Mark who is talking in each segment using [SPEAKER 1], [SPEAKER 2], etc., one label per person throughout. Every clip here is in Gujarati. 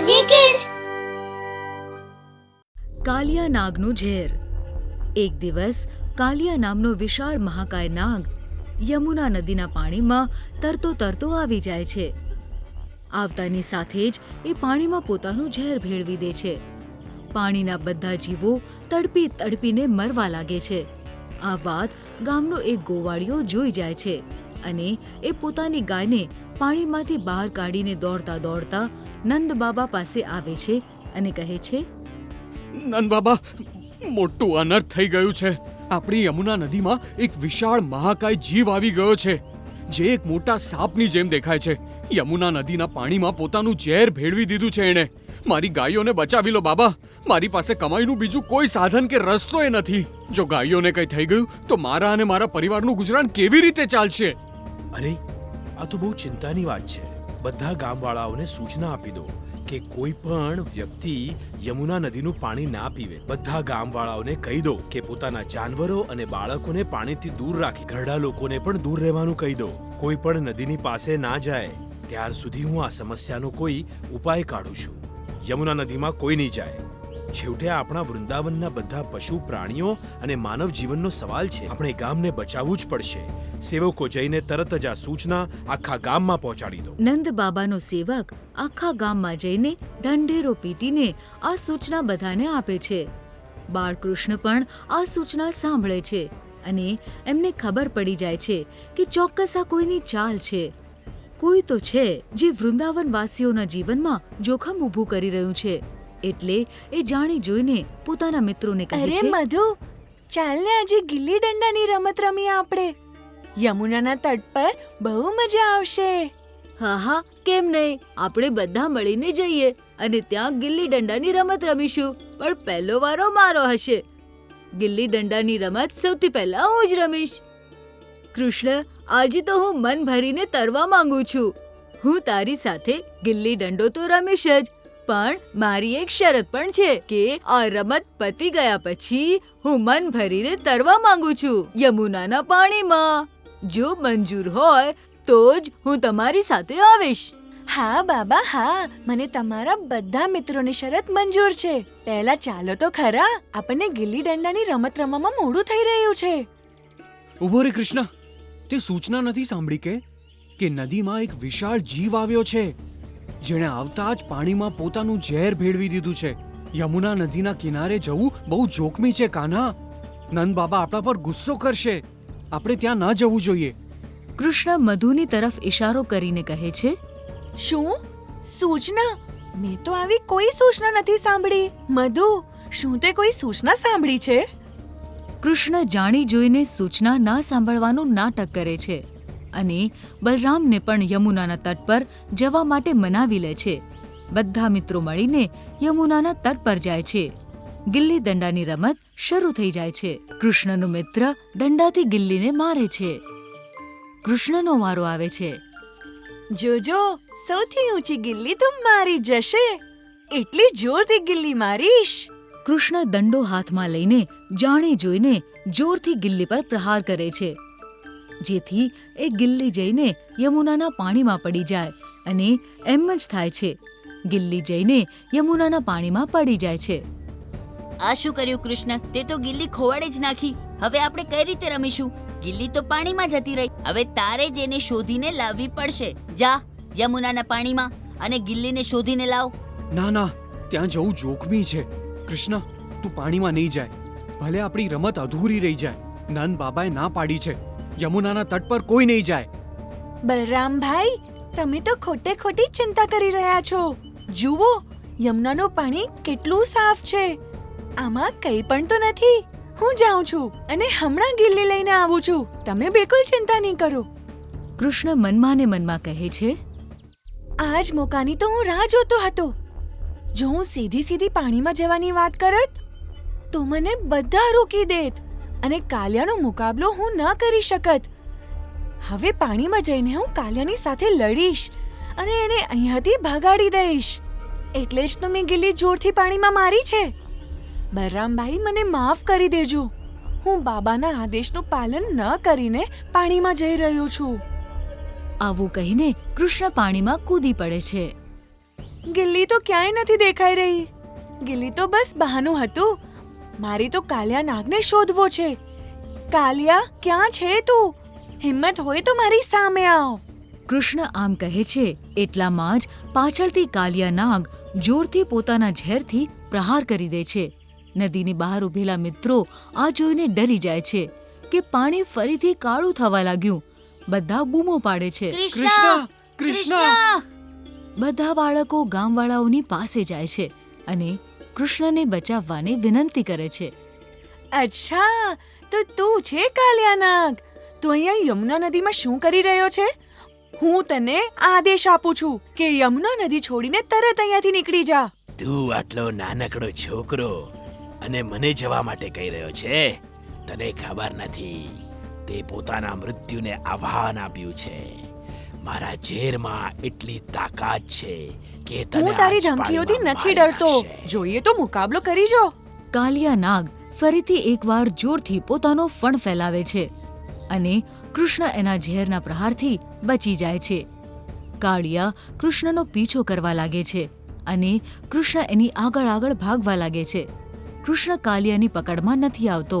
[SPEAKER 1] RJ kids.
[SPEAKER 2] કાલિયા નાગનું ઝેર. એક દિવસ કાલિયા નામનો વિશાળ મહાકાય નાગ યમુના નદીના પાણીમાં તરતો તરતો આવી જાય છે. આવતાની સાથે જ એ પાણીમાં પોતાનું ઝેર ભેળવી દે છે. પાણીના બધા જીવો તડપી તડપીને મરવા લાગે છે. આ વાત ગામનો એક ગોવાળિયો જોઈ જાય છે અને એ પોતાની ગાયને પાણીમાંથી બહાર કાઢીને દોડતા દોડતા નંદ બાબા પાસે આવે છે અને કહે છે,
[SPEAKER 3] નંદ બાબા, મોટું અનર્થ થઈ ગયું છે. આપણી યમુના નદીમાં એક વિશાળ મહાકાય જીવ આવી ગયો છે, જે એક મોટા સાપની જેમ દેખાય છે. યમુના નદીના પાણીમાં પોતાનું ઝેર ભેળવી દીધું છે એણે. મારી ગાયોને બચાવી લો બાબા. મારી પાસે કમાઈનું બીજું કોઈ સાધન કે રસ્તો એ નથી. જો ગાયોને કંઈ થઈ ગયું તો મારા અને મારા પરિવારનું ગુજરાન કેવી રીતે ચાલશે?
[SPEAKER 4] અરે, આ તો બહુ ચિંતાની વાત છે. બધા ગામવાળાઓને સૂચના આપી દો કે કોઈ પણ વ્યક્તિ યમુના નદીનું પાણી ના પીવે. બધા ગામવાળાઓને કહી દો કે પોતાના જાનવરો અને બાળકોને પાણીથી દૂર રાખી ઘરડા લોકોને પણ દૂર રહેવાનું કહી દો. કોઈ પણ નદીની પાસે ના જાય ત્યાર સુધી હું આ સમસ્યાનો કોઈ ઉપાય કાઢું છું. યમુના નદીમાં કોઈ નહીં જાય. છેવટે આપણા વૃંદાવનના બધા પશુ પ્રાણીઓ અને માનવ જીવનનો સવાલ છે. આપણે ગામને બચાવવું જ પડશે. સેવકો જઈને તરત જ આ સૂચના આખા ગામમાં પહોંચાડી દો.
[SPEAKER 2] નંદ બાબાનો સેવક આખા ગામમાં જઈને ઢંઢેરો પીટીને આ સૂચના બધાને આપે છે. બાળકૃષ્ણ પણ આ સૂચના સાંભળે છે અને એમને ખબર પડી જાય છે કે ચોક્કસ આ કોઈની ચાલ છે. કોઈ તો છે જે વૃંદાવનવાસીઓના જીવનમાં જોખમ ઊભું કરી રહ્યું છે. એટલે એ જાણી જોઈને પોતાના મિત્રોને કહે છે,
[SPEAKER 5] અરે મધુ, ચાલને આજે ગિલ્લી દંડાની રમત રમીએ આપણે. યમુનાના તટ પર બહુ મજા આવશે.
[SPEAKER 2] હા હા, કેમ નહીં, આપણે બધા મળીને જઈએ અને ત્યાં ગિલ્લી દંડાની રમત રમીશું. પણ પહેલો વારો મારો હશે. ગિલ્લી દંડાની રમત સૌથી પહેલા હું જ રમીશ. કૃષ્ણ, આજે તો હું મન ભરીને તરવા માંગુ છું. હું તારી સાથે ગિલ્લી દંડો તો રમીશ જ, પણ મારી એક શરત પણ છે કે આ રમત પતી ગયા પછી હું મન ભરીને તરવા માંગુ છું યમુનાના પાણીમાં. જો મંજૂર હોય તો જ હું તમારી સાથે આવીશ.
[SPEAKER 5] હા બાબા હા, મને તમારા બધા મિત્રોની શરત મંજૂર છે. પહેલા ચાલો તો ખરા, આપણને ગિલ્લી દંડાની રમત રમવામાં મોડું થઈ રહ્યું છે.
[SPEAKER 3] ઉભો રે કૃષ્ણ, તે સૂચના નથી સાંભળી કે નદીમાં એક વિશાળ જીવ આવ્યો છે, જેણે આવતા જ પાણીમાં પોતાનું ઝેર ભેળવી દીધું છે. યમુના નદીના કિનારે જવું બહુ જોખમી છે કાન્હા. નંદ બાબા આપણા પર ગુસ્સો કરશે. આપણે ત્યાં ન જવું જોઈએ.
[SPEAKER 2] કૃષ્ણ મધુની તરફ ઇશારો કરીને કહે છે,
[SPEAKER 5] શું સૂચના? મેં તો આવી કોઈ સૂચના નથી સાંભળી. મધુ, શું તે કોઈ સૂચના સાંભળી છે?
[SPEAKER 2] કૃષ્ણ જાણી જોઈને સૂચના ના સાંભળવાનું નાટક કરે છે અને બલરામને પણ યમુનાના તટ પર જવા માટે મનાવી લે છે. બધા મિત્રો મળીને યમુનાના તટ પર જાય છે. ગિલ્લી દંડાની રમત શરૂ થઈ જાય છે. કૃષ્ણનો મિત્ર દંડાથી ગિલ્લીને મારે છે. કૃષ્ણનો વારો આવે છે.
[SPEAKER 5] જોજો, સૌથી ઊંચી ગિલ્લી તો મારી જશે. એટલી જોરથી ગિલ્લી મારીશ.
[SPEAKER 2] કૃષ્ણ દંડો હાથમાં લઈને જાણી જોઈને જોરથી ગિલ્લી પર પ્રહાર કરે છે, જેથી એ ગિલ્લી જઈને યમુનાના પાણીમાં પડી જાય. અને એમ જ થાય છે. ગિલ્લી જઈને યમુનાના પાણીમાં પડી જાય છે.
[SPEAKER 6] આ શું કર્યું કૃષ્ણ? તે તો ગિલ્લી ખોવાડે જ નાખી. હવે આપણે કઈ રીતે રમીશું? ગિલ્લી તો પાણીમાં જતી રહી. હવે તારે જ એને શોધીને લાવવી પડશે. જા યમુનાના પાણીમાં અને ગિલ્લીને શોધીને લાવ.
[SPEAKER 3] ના ના, ત્યાં જવું જોખમી છે. કૃષ્ણ, તું પાણીમાં નહીં જાય. ભલે આપણી રમત અધૂરી રહી જાય. નંદ બાબાએ ના પાડી છે. યમુનાના તટ પર કોઈ નહીં જાય.
[SPEAKER 5] બલરામભાઈ, તમે તો ખોટે ખોટી ચિંતા કરી રહ્યા છો. જુઓ, યમુનાનું પાણી કેટલું સાફ છે. આમાં કંઈ પણ તો નથી. હું જાઉં છું અને હમણાં ગિલ્લી લઈને આવું છું. તમે બિલકુલ ચિંતા નહીં કરો.
[SPEAKER 2] કૃષ્ણ મનમાં ને મનમાં કહે છે,
[SPEAKER 5] આ જ મોકાની તો હું રાહ જોતો હતો. જો હું સીધી સીધી પાણીમાં જવાની વાત કરત તો મને બધા રોકી દેત અને કાલિયાનો મુકાબલો હું ન કરી શકત. હવે પાણીમાં જઈને હું કાલિયાની સાથે લડીશ અને એને અહીંયાથી ભગાડી દઈશ. એટલે જ તો મેં ગિલ્લી જોરથી પાણીમાં મારી છે. બલરામભાઈ, મને માફ કરી દેજો. હું બાબાના આદેશનું પાલન ન કરીને પાણીમાં જઈ રહ્યો છું.
[SPEAKER 2] આવું કહીને કૃષ્ણ પાણીમાં કૂદી પડે છે.
[SPEAKER 5] ગિલ્લી તો ક્યાંય નથી દેખાઈ રહી. ગિલ્લી તો બસ બહાનું હતું. મારી તો કાલિયા નાગને શોધવો છે. કાલિયા, ક્યાં છે તું? હિંમત હોય તો મારી સામે આવ.
[SPEAKER 2] કૃષ્ણ આમ કહે છે એટલામાં જ પાછળથી કાલિયા નાગ જોરથી પોતાના ઝેરથી પ્રહાર કરી દે છે. નદીની બહાર ઊભેલા મિત્રો આ જોઈને ડરી જાય છે કે પાણી ફરીથી કાળું થવા લાગ્યું. બધા બૂમો પાડે છે.
[SPEAKER 6] કૃષ્ણ! કૃષ્ણ!
[SPEAKER 2] બધા બાળકો ગામવાળાઓની પાસે જાય છે અને કૃષ્ણને બચાવવાની વિનંતી કરે છે.
[SPEAKER 5] અચ્છા, તો તું છે કાલિયા નાગ. તું અહીંયા યમુના નદીમાં શું કરી રહ્યો છે? હું તને આદેશ આપું છું કે યમુના નદી છોડીને તરત અહીંયાથી નીકળી જા.
[SPEAKER 4] તું આટલો નાનકડો છોકરો અને મને જવા માટે કહી રહ્યો છે? તને ખબર નથી, તે પોતાના મૃત્યુને આહ્વાન આપ્યું છે. મારા ઝેરમાં એટલી તાકાત છે કે તને
[SPEAKER 5] હું તારી
[SPEAKER 4] આજ
[SPEAKER 5] ધમકીઓથી
[SPEAKER 4] પાણીમાં
[SPEAKER 5] નથી
[SPEAKER 4] મારી
[SPEAKER 5] ડરતો.
[SPEAKER 4] નાખશે.
[SPEAKER 5] જોઈએ તો મુકાબલો કરી જો.
[SPEAKER 2] કાલિયા નાગ ફરીથી એકવાર જોરથી પોતાનો ફણ ફેલાવે છે અને કૃષ્ણ એના ઝેરના પ્રહારથી બચી જાય છે. કાળિયા કૃષ્ણનો પીછો કરવા લાગે છે અને કૃષ્ણ એની આગળ આગળ ભાગવા લાગે છે. કૃષ્ણ કાલિયાની પકડમાં નથી આવતો.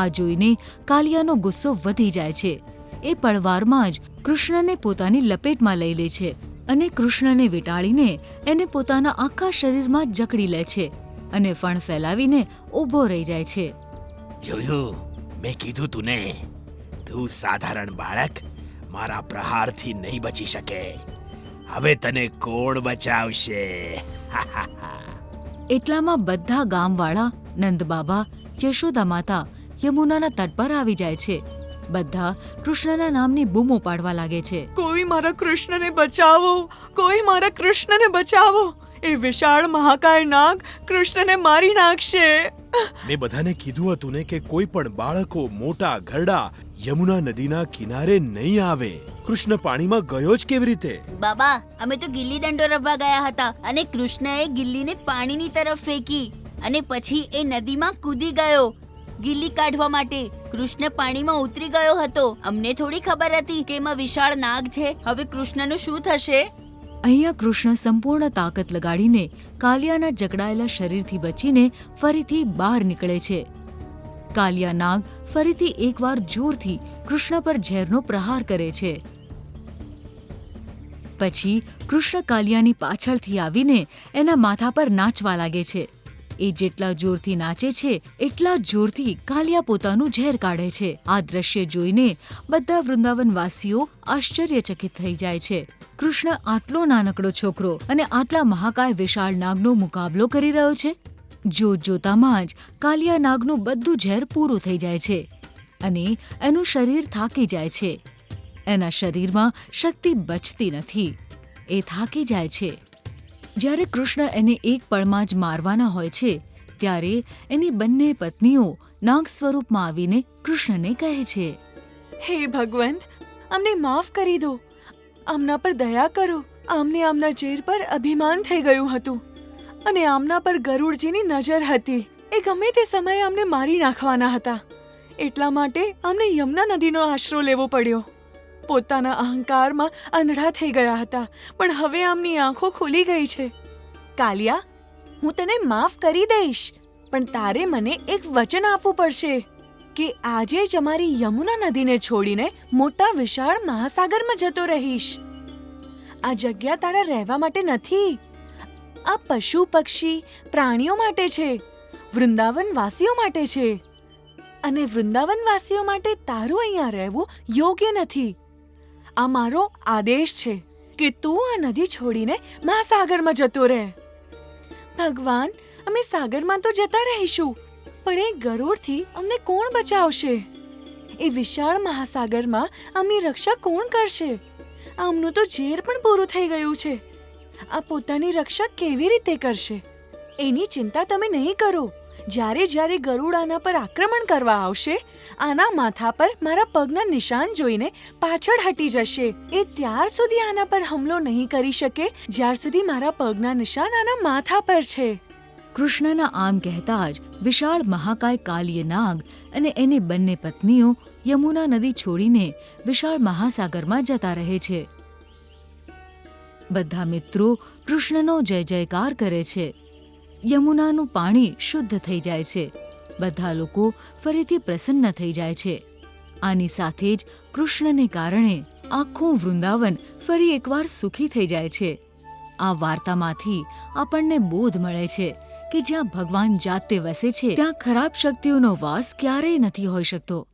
[SPEAKER 2] આ જોઈને કાલિયાનો ગુસ્સો વધી જાય છે. એ પળવારમાં જ કૃષ્ણને પોતાની લપેટમાં લઈ લે છે અને કૃષ્ણને વીંટાળીને એને પોતાના આખા શરીરમાં જકડી લે છે અને ફણ ફેલાવીને ઊભો રહી જાય છે.
[SPEAKER 4] જોયું? મેં કીધું તું ને, તું સાધારણ બાળક મારા પ્રહારથી નહીં બચી શકે. હવે તને કોણ બચાવશે?
[SPEAKER 2] એટલામાં બધા ગામવાળા નંદબાબા, યશોદા માતા યમુનાના તટ પર આવી જાય છે. બધા કૃષ્ણના નામની બૂમો પાડવા લાગે છે.
[SPEAKER 5] કોઈ મારા કૃષ્ણને બચાવો! કોઈ મારા કૃષ્ણને બચાવો! એ વિશાળ મહાકાય નાગ કૃષ્ણને મારી નાખશે.
[SPEAKER 4] મેં બધાને કીધું હતું ને કે કોઈ પણ બાળકો, મોટા, ઘરડા યમુના નદીના કિનારે નહીં આવે. કૃષ્ણ પાણીમાં ગયો જ કેવી રીતે?
[SPEAKER 6] બાબા, અમે તો ગિલ્લી દંડો રમવા ગયા હતા અને કૃષ્ણએ ગિલ્લીને પાણીની તરફ ફેંકી અને પછી એ નદીમાં કૂદી ગયો ગિલ્લી કાઢવા માટે. કૃષ્ણ પાણીમાં ઉતરી ગયો હતો. અમને થોડી ખબર હતી કે એમાં વિશાળ નાગ છે. હવે કૃષ્ણનું શું થશે?
[SPEAKER 2] અહીંયા કૃષ્ણ સંપૂર્ણ તાકાત લગાડીને કાલિયાના જકડાયેલા શરીરથી બચીને ફરીથી બહાર નીકળે છે. કાલિયા નાગ ફરીથી એકવાર જોરથી કૃષ્ણ પર ઝેરનો પ્રહાર કરે છે. પછી કૃષ્ણ કાલિયાની પાછળથી આવીને એના માથા પર નાચવા લાગે છે. એ જેટલા જોરથી નાચે છે એટલા જોરથી કાલિયા પોતાનું ઝેર કાઢે છે. આ દ્રશ્ય જોઈને બધા વૃંદાવનવાસીઓ આશ્ચર્યચકિત થઈ જાય છે. કૃષ્ણ આટલો નાનકડો છોકરો અને આટલા મહાકાય વિશાળ નાગનો મુકાબલો કરી રહ્યો છે. જોતામાં જ કાલિયા નાગનું બધું ઝેર પૂરું થઈ જાય છે અને એનું શરીર થાકી જાય છે. એના શરીરમાં શક્તિ બચતી નથી. એ થાકી જાય છે. જ્યારે કૃષ્ણ એને એક પળમાં જ મારવાના હોય છે ત્યારે એની બંને પત્નીઓ નાગ સ્વરૂપમાં આવીને કૃષ્ણને કહે છે,
[SPEAKER 5] હે ભગવંત, અમને માફ કરી દો. આમના પર દયા કરો. આમને આમના ઝેર પર અભિમાન થઈ ગયું હતું અને આમના પર ગરુડજીની નજર હતી. એ ગમે તે સમયે અમને મારી નાખવાના હતા. એટલા માટે અમને યમુના નદીનો આશરો લેવો પડ્યો. પોતાના અહંકારમાં આંધળા થઈ ગયા હતા, પણ હવે આમની આંખો ખુલી ગઈ છે. કાલિયા, હું તને માફ કરી દઈશ, પણ તારે મને એક વચન આપવું પડશે કે આજે જ અમારી યમુના નદીને છોડીને મોટા વિશાળ મહાસાગરમાં જતો રહીશ. આ જગ્યા તારા રહેવા માટે નથી. આ પશુ પક્ષી પ્રાણીઓ માટે છે, વૃંદાવનવાસીઓ માટે છે. અને વૃંદાવનવાસીઓ માટે તારું અહીંયા રહેવું યોગ્ય નથી. આ મારો આદેશ છે કે તું આ નદી છોડીને મહાસાગરમાં જતો રહે. ભગવાન, અમે સાગરમાં તો જતા રહીશું, પણ એ ગરુડથી અમને કોણ બચાવશે? એ વિશાળ મહાસાગરમાં આમની રક્ષા કોણ કરશે? આમનું તો ઝેર પણ પૂરું થઈ ગયું છે. આ પોતાની રક્ષા કેવી રીતે કરશે? એની ચિંતા તમે નહીં કરો. જ્યારે જ્યારે ગરુડ આના પર આક્રમણ કરવા આવશે, આના માથા પર મારા પગના નિશાન જોઈને પાછળ હટી જશે. એ ત્યાર સુધી આના પર હુમલો નહીં કરી શકે જ્યાર સુધી મારા પગના નિશાન આના માથા પર છે.
[SPEAKER 2] કૃષ્ણના આમ કહેતા જ વિશાળ મહાકાય કાલિય નાગ અને એની બંને પત્નીઓ યમુના નદી છોડીને વિશાળ મહાસાગરમાં જતા રહે છે. બધા મિત્રો કૃષ્ણનો જય જયકાર કરે છે. યમુનાનું પાણી શુદ્ધ થઈ જાય છે. બધા લોકો ફરીથી પ્રસન્ન થઈ જાય છે. આની સાથે જ કૃષ્ણને કારણે આખું વૃંદાવન ફરી એકવાર સુખી થઈ જાય છે. આ વાર્તામાંથી આપણને બોધ મળે છે કે જ્યાં ભગવાન જાતે વસે છે ત્યાં ખરાબ શક્તિઓનો વાસ ક્યારેય નથી હોઈ શકતો.